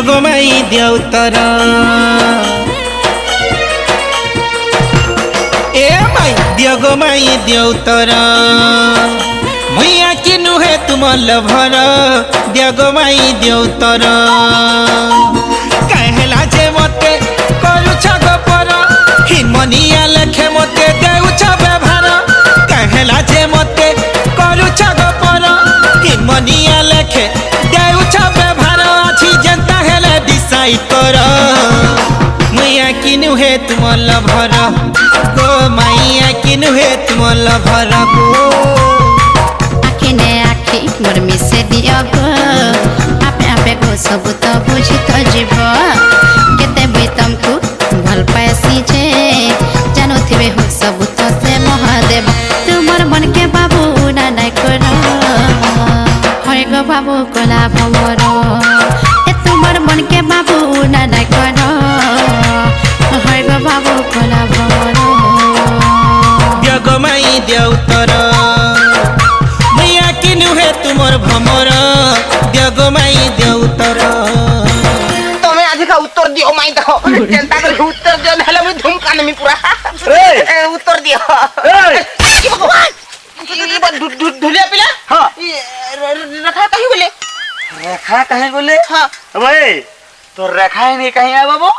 दियगमाई देउतर ए माई दियगमाई देउतर मैया कि नुहे तुम लभर दियगमाई देउतर कहला जे मते करूछ गपर हिमनिया लेखे मते देउछ व्यवहार कहला जे मते करूछ गपर हिमनिया लेखे देउछ व्यवहार अछि जनता हेले डिसाइड कर मैया कि नुहे तुम लभर गो मैया कि नुहे तुम लभर गो आखिने आखि मोर मिसे दियो गो आपे आपे गो सब तो बुझी तो जीव केते भी तुमको भल पासी जे जानो थिबे हो सब तो से महादेव तुमर मन के बाबू ना नाय करो होय गो बाबू कोला भमर ए तुमर मन के बाबू ना नाय करो होय गो बाबू कोला भमर दियगमाई देउतर मैया कि नुहे तुमर भमर दियगमाई देउतर तमे आज का उत्तर दियो माई देखो चिंता कर उत्तर दियो नहले मैं धुमका नमी पूरा उत्तर दियो ए भगवान ये बात ढुलिया पिला हां रखा कहीं बोले रेखा कहीं बोले हां भाई तो रेखा नहीं कहीं है बाबू